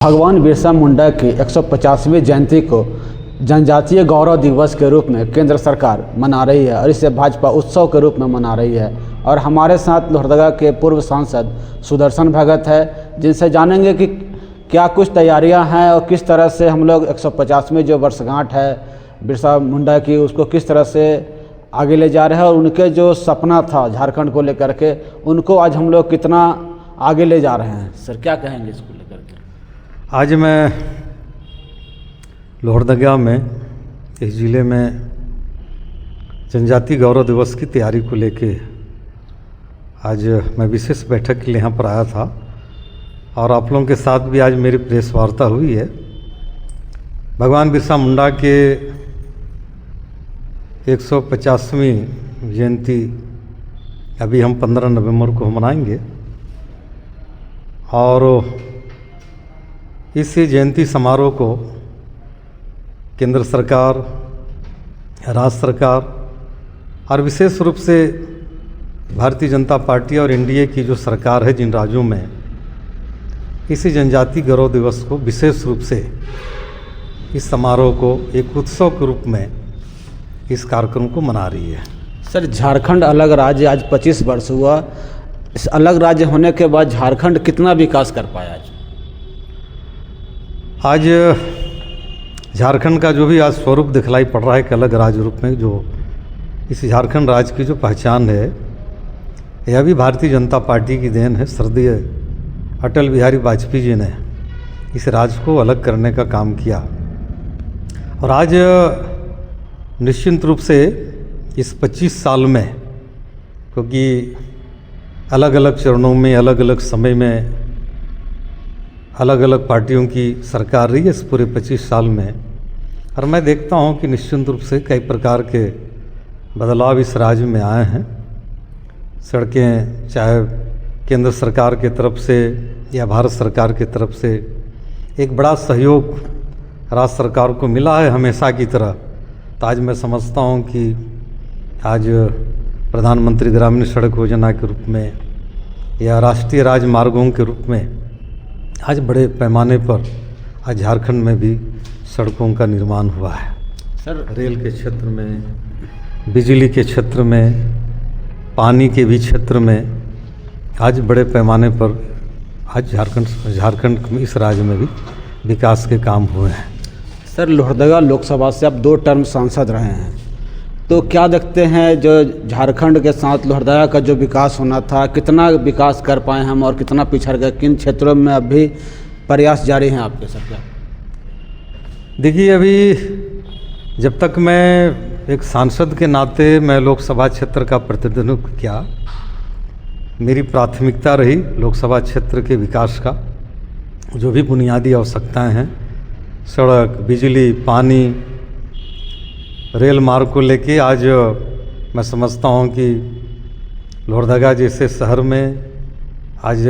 भगवान बिरसा मुंडा की 150वीं जयंती को जनजातीय गौरव दिवस के रूप में केंद्र सरकार मना रही है और इसे भाजपा उत्सव के रूप में मना रही है। और हमारे साथ लोहरदगा के पूर्व सांसद सुदर्शन भगत है, जिनसे जानेंगे कि क्या कुछ तैयारियां हैं और किस तरह से हम लोग 150वीं जो वर्षगांठ है बिरसा मुंडा की, उसको किस तरह से आगे ले जा रहे हैं और उनके जो सपना था झारखंड को लेकर के, उनको आज हम लोग कितना आगे ले जा रहे हैं। सर क्या कहेंगे इसको लेकर के? आज मैं लोहरदगा में इस ज़िले में जनजातीय गौरव दिवस की तैयारी को लेके आज मैं विशेष बैठक के लिए यहाँ पर आया था और आप लोगों के साथ भी आज मेरी प्रेस वार्ता हुई है। भगवान बिरसा मुंडा के 150वीं जयंती अभी हम 15 नवंबर को मनाएंगे और इस जयंती समारोह को केंद्र सरकार, राज्य सरकार और विशेष रूप से भारतीय जनता पार्टी और एनडीए की जो सरकार है जिन राज्यों में, इसी जनजातीय गौरव दिवस को विशेष रूप से इस समारोह को एक उत्सव के रूप में इस कार्यक्रम को मना रही है। सर झारखंड अलग राज्य आज 25 वर्ष हुआ, इस अलग राज्य होने के बाद झारखंड कितना विकास कर पाया? आज झारखंड का जो भी आज स्वरूप दिखलाई पड़ रहा है एक अलग राज्य रूप में, जो इस झारखंड राज्य की जो पहचान है यह भी भारतीय जनता पार्टी की देन है। स्वर्गीय अटल बिहारी वाजपेयी जी ने इस राज्य को अलग करने का काम किया और आज निश्चित रूप से इस 25 साल में, क्योंकि अलग अलग चरणों में, अलग अलग समय में अलग अलग पार्टियों की सरकार रही है इस पूरे 25 साल में, और मैं देखता हूं कि निश्चित रूप से कई प्रकार के बदलाव इस राज्य में आए हैं। सड़कें चाहे केंद्र सरकार के तरफ से या भारत सरकार की तरफ से एक बड़ा सहयोग राज्य सरकार को मिला है हमेशा की तरह। तो आज मैं समझता हूं कि आज प्रधानमंत्री ग्रामीण सड़क योजना के रूप में या राष्ट्रीय राजमार्गों के रूप में आज बड़े पैमाने पर आज झारखंड में भी सड़कों का निर्माण हुआ है। सर रेल के क्षेत्र में, बिजली के क्षेत्र में, पानी के भी क्षेत्र में आज बड़े पैमाने पर आज झारखंड में इस राज्य में भी विकास के काम हुए हैं। सर लोहरदगा लोकसभा से आप 2 टर्म सांसद रहे हैं, तो क्या देखते हैं जो झारखंड के साथ लोहरदगा का जो विकास होना था, कितना विकास कर पाए हम और कितना पिछड़ गए? किन क्षेत्रों में अभी प्रयास जारी हैं आपके? सर क्या देखिए, अभी जब तक मैं एक सांसद के नाते मैं लोकसभा क्षेत्र का प्रतिनिधित्व किया, मेरी प्राथमिकता रही लोकसभा क्षेत्र के विकास का। जो भी बुनियादी आवश्यकताएं हैं, सड़क, बिजली, पानी, रेल मार्ग को लेके आज मैं समझता हूं कि लोहरदगा जैसे शहर में आज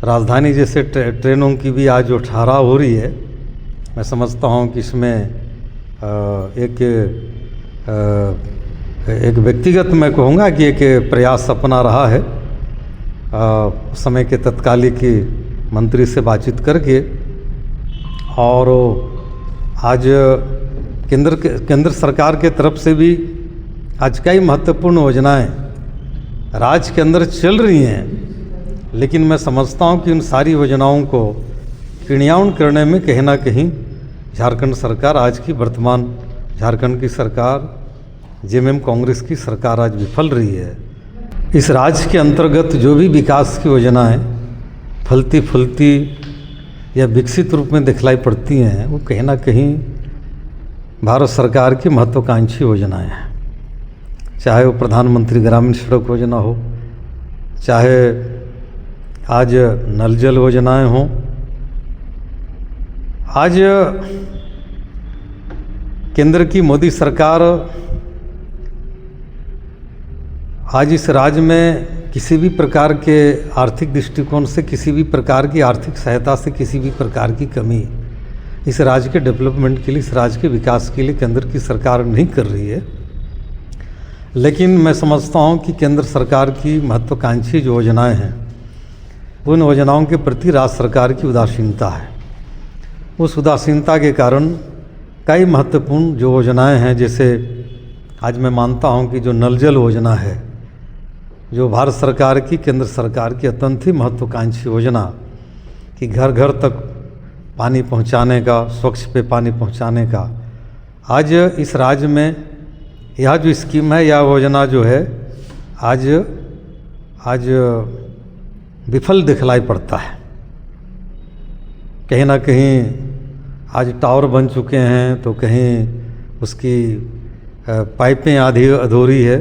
राजधानी जैसे ट्रेनों की भी आज जो ठहराव हो रही है, मैं समझता हूं कि इसमें एक व्यक्तिगत मैं कहूँगा कि एक प्रयास अपना रहा है। समय के तत्कालिक मंत्री से बातचीत करके और आज केंद्र सरकार के तरफ से भी आज कई महत्वपूर्ण योजनाएं राज्य के अंदर चल रही हैं, लेकिन मैं समझता हूं कि उन सारी योजनाओं को क्रियान्वयन करने में कहीं ना कहीं झारखंड सरकार, आज की वर्तमान झारखंड की सरकार, जेएमएम कांग्रेस की सरकार आज विफल रही है। इस राज्य के अंतर्गत जो भी विकास की योजनाएं फलती फूलती या विकसित रूप में दिखलाई पड़ती हैं, वो कहीं ना कहीं भारत सरकार की महत्वाकांक्षी योजनाएं हैं। चाहे वो प्रधानमंत्री ग्रामीण सड़क योजना हो, चाहे आज नल जल योजनाएं हों, आज केंद्र की मोदी सरकार आज इस राज्य में किसी भी प्रकार के आर्थिक दृष्टिकोण से, किसी भी प्रकार की आर्थिक सहायता से, किसी भी प्रकार की कमी इस राज्य के डेवलपमेंट के लिए, इस राज्य के विकास के लिए केंद्र की सरकार नहीं कर रही है। लेकिन मैं समझता हूं कि केंद्र सरकार की महत्वाकांक्षी जो योजनाएं हैं उन योजनाओं के प्रति राज्य सरकार की उदासीनता है। उस उदासीनता के कारण कई महत्वपूर्ण जो योजनाएं हैं, जैसे आज मैं मानता हूं कि जो नल जल योजना है, जो भारत सरकार की, केंद्र सरकार की अत्यंत ही महत्वाकांक्षी योजना कि घर घर तक पानी पहुंचाने का, स्वच्छ पे पानी पहुंचाने का, आज इस राज्य में यह जो स्कीम है, यह योजना जो है आज विफल दिखलाई पड़ता है। कहीं ना कहीं आज टावर बन चुके हैं तो कहीं उसकी पाइपें आधी अधूरी है।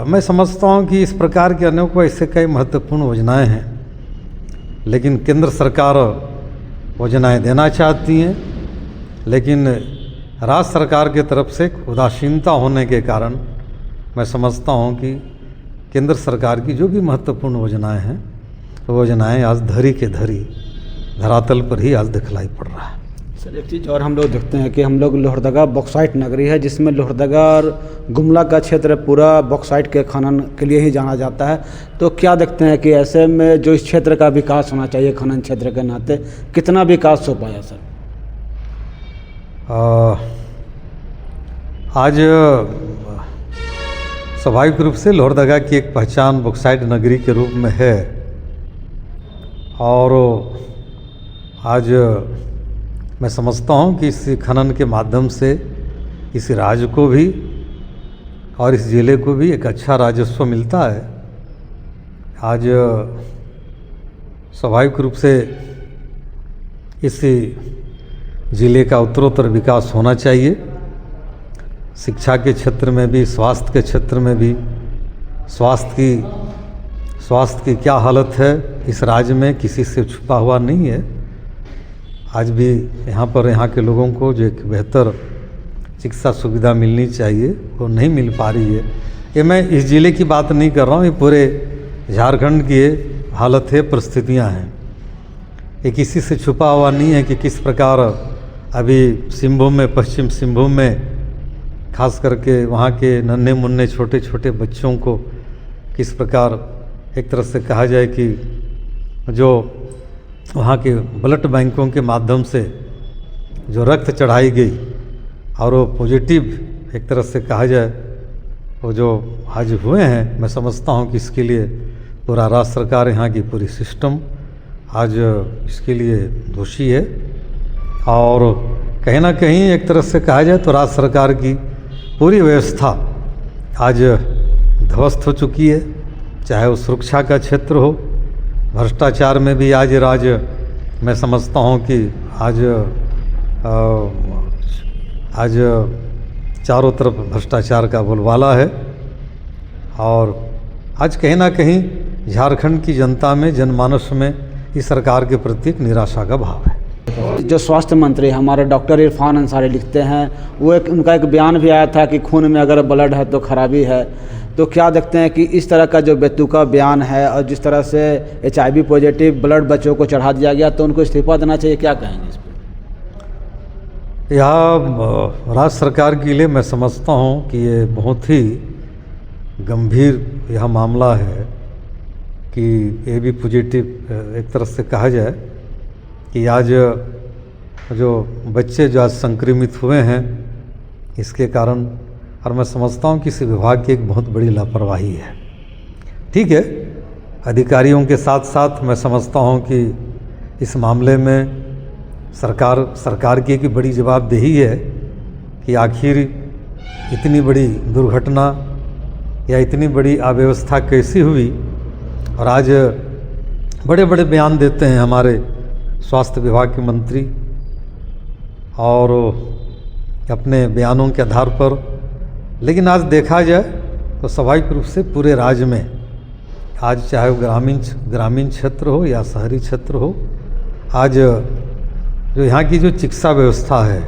मैं समझता हूं कि इस प्रकार के अनेक ऐसे कई महत्वपूर्ण योजनाएं हैं, लेकिन केंद्र सरकार योजनाएं देना चाहती हैं, लेकिन राज्य सरकार की तरफ से उदासीनता होने के कारण मैं समझता हूं कि केंद्र सरकार की जो भी महत्वपूर्ण योजनाएं हैं, वो योजनाएं आज धरी के धरी धरातल पर ही आज दिखलाई पड़ रहा है। सर, एक चीज़ और हम लोग देखते हैं कि हम लोग लोहरदगा बॉक्साइट नगरी है, जिसमें लोहरदगा और गुमला का क्षेत्र पूरा बॉक्साइट के खनन के लिए ही जाना जाता है। तो क्या देखते हैं कि ऐसे में जो इस क्षेत्र का विकास होना चाहिए खनन क्षेत्र के नाते, कितना विकास हो पाया सर? आज स्वाभाविक रूप से लोहरदगा की एक पहचान बॉक्साइट नगरी के रूप में है, और आज मैं समझता हूं कि इस खनन के माध्यम से इस राज्य को भी और इस ज़िले को भी एक अच्छा राजस्व मिलता है। आज स्वाभाविक रूप से इस ज़िले का उत्तरोत्तर विकास होना चाहिए। शिक्षा के क्षेत्र में भी, स्वास्थ्य के क्षेत्र में भी, स्वास्थ्य की क्या हालत है इस राज्य में किसी से छुपा हुआ नहीं है। आज भी यहाँ के लोगों को जो एक बेहतर चिकित्सा सुविधा मिलनी चाहिए, वो नहीं मिल पा रही है। ये मैं इस ज़िले की बात नहीं कर रहा हूँ, ये पूरे झारखंड की हालत है, परिस्थितियाँ हैं। ये किसी से छुपा हुआ नहीं है कि किस प्रकार अभी सिंहभूम में, पश्चिम सिंहभूम में खास करके वहाँ के नन्हे मुन्ने छोटे छोटे बच्चों को किस प्रकार एक तरह से कहा जाए कि जो वहाँ के ब्लड बैंकों के माध्यम से जो रक्त चढ़ाई गई और वो पॉजिटिव एक तरह से कहा जाए वो जो आज हुए हैं, मैं समझता हूँ कि इसके लिए पूरा राज्य सरकार, यहाँ की पूरी सिस्टम आज इसके लिए दोषी है। और कहीं ना कहीं एक तरह से कहा जाए तो राज्य सरकार की पूरी व्यवस्था आज ध्वस्त हो चुकी है, चाहे वो सुरक्षा का क्षेत्र हो, भ्रष्टाचार में भी आज मैं समझता हूँ कि आज चारों तरफ भ्रष्टाचार का बोलबाला है। और आज कहीं ना कहीं झारखंड की जनता में, जनमानस में इस सरकार के प्रति एक निराशा का भाव है। जो स्वास्थ्य मंत्री हमारे डॉक्टर इरफान अंसारी लिखते हैं, वो उनका एक बयान भी आया था कि खून में अगर ब्लड है तो खराबी है। तो क्या देखते हैं कि इस तरह का जो बेतुका बयान है और जिस तरह से HIV पॉजिटिव ब्लड बच्चों को चढ़ा दिया गया, तो उनको इस्तीफा देना चाहिए, क्या कहेंगे इस पर? यह राज्य सरकार के लिए मैं समझता हूँ कि ये बहुत ही गंभीर यह मामला है कि AB पॉजिटिव एक तरह से कहा जाए कि आज जो बच्चे जो आज संक्रमित हुए हैं इसके कारण, और मैं समझता हूँ कि इस विभाग की एक बहुत बड़ी लापरवाही है। ठीक है, अधिकारियों के साथ साथ मैं समझता हूँ कि इस मामले में सरकार की एक बड़ी जवाबदेही है कि आखिर इतनी बड़ी दुर्घटना या इतनी बड़ी अव्यवस्था कैसी हुई। और आज बड़े बड़े बयान देते हैं हमारे स्वास्थ्य विभाग के मंत्री, और अपने बयानों के आधार पर, लेकिन आज देखा जाए तो स्वाभाविक रूप से पूरे राज्य में आज चाहे वो ग्रामीण क्षेत्र हो या शहरी क्षेत्र हो, आज जो यहाँ की जो चिकित्सा व्यवस्था है,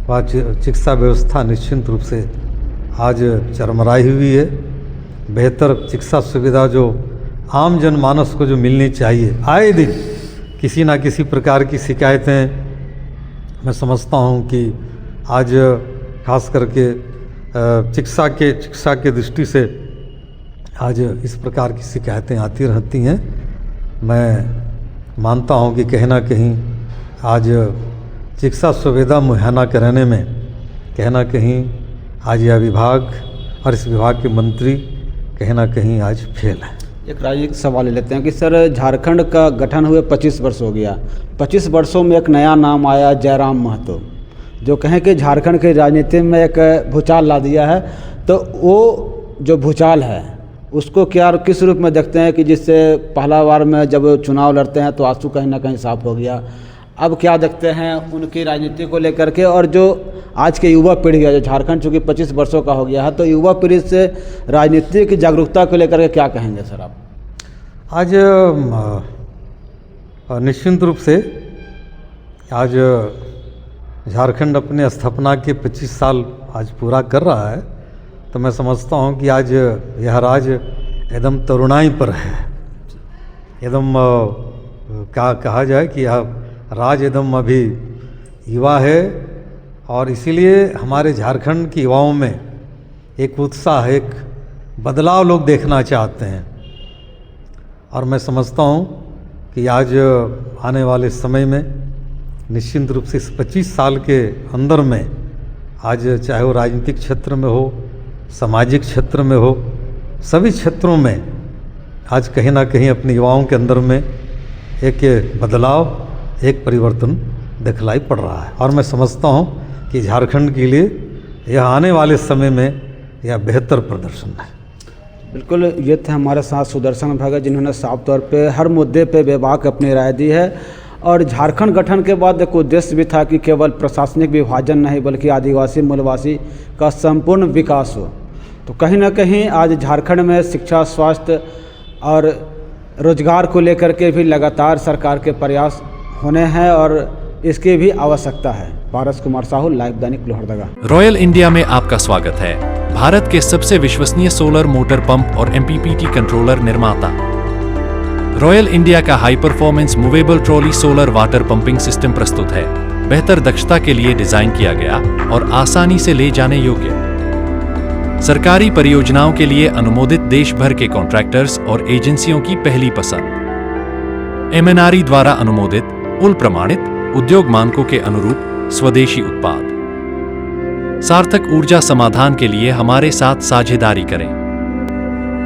वह चिकित्सा व्यवस्था निश्चित रूप से आज चरमराई हुई है। बेहतर चिकित्सा सुविधा जो आम जनमानस को जो मिलनी चाहिए, आए दिन किसी ना किसी प्रकार की शिकायतें मैं समझता हूँ कि आज खास करके चिकित्सा के दृष्टि से आज इस प्रकार की शिकायतें आती रहती हैं। मैं मानता हूं कि कहीं ना कहीं आज चिकित्सा सुविधा मुहैया कराने में कहीं ना कहीं आज यह विभाग और इस विभाग के मंत्री कहीं ना कहीं आज फेल है। एक राजनीतिक सवाल ले लेते हैं कि सर, झारखंड का गठन हुए 25 वर्ष हो गया। 25 वर्षों में एक नया नाम आया, जयराम महतो, जो कहें कि झारखंड की राजनीति में एक भूचाल ला दिया है। तो वो जो भूचाल है उसको क्या और किस रूप में देखते हैं कि जिससे पहला बार में जब चुनाव लड़ते हैं तो आंसू कहीं ना कहीं साफ हो गया, अब क्या देखते हैं उनकी राजनीति को लेकर के? और जो आज के युवा पीढ़ी है, जो झारखंड चूँकि 25 वर्षों का हो गया है, तो युवा पीढ़ी से राजनीति की जागरूकता को लेकर के क्या कहेंगे सर आप? आज निश्चित रूप से आज झारखंड अपने स्थापना के 25 साल आज पूरा कर रहा है, तो मैं समझता हूँ कि आज यह राज्य एकदम तरुणाई पर है। एकदम क्या कहा जाए कि यह राज्य एकदम अभी युवा है, और इसीलिए हमारे झारखंड के युवाओं में एक उत्साह, एक बदलाव लोग देखना चाहते हैं। और मैं समझता हूँ कि आज आने वाले समय में निश्चित रूप से इस 25 साल के अंदर में आज चाहे वो राजनीतिक क्षेत्र में हो, सामाजिक क्षेत्र में हो, सभी क्षेत्रों में आज कहीं ना कहीं अपने युवाओं के अंदर में एक बदलाव, एक परिवर्तन दिखलाई पड़ रहा है। और मैं समझता हूँ कि झारखंड के लिए यह आने वाले समय में यह बेहतर प्रदर्शन है। बिल्कुल, ये थे हमारे साथ सुदर्शन भगत, जिन्होंने साफ तौर पे हर मुद्दे पे बेबाक अपनी राय दी है। और झारखंड गठन के बाद एक उद्देश्य भी था कि केवल प्रशासनिक विभाजन नहीं बल्कि आदिवासी मूलवासी का संपूर्ण विकास हो। तो कहीं ना कहीं आज झारखंड में शिक्षा, स्वास्थ्य और रोजगार को लेकर के भी लगातार सरकार के प्रयास होने हैं और इसकी भी आवश्यकता है। पारस कुमार साहू, लाइव दैनिक लोहरदगा। रॉयल इंडिया में आपका स्वागत है। भारत के सबसे विश्वसनीय सोलर मोटर पंप और एमपीपीटी कंट्रोलर निर्माता। रॉयल इंडिया का high performance movable trolley solar water pumping system प्रस्तुत है। बेहतर दक्षता के लिए डिजाइन किया गया और आसानी से ले जाने योग्य। सरकारी परियोजनाओं के लिए अनुमोदित देश भर के कॉन्ट्रैक्टर्स और एजेंसियों की पहली पसंद। एमएनआरई द्वारा अनुमोदित, उल प्रमाणित, उद्योग मानकों के अनुरूप स्वदेशी उत्पाद। सार्थक ऊर्जा समाधान के लिए हमारे साथ साझेदारी करें।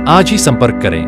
आज ही संपर्क करें।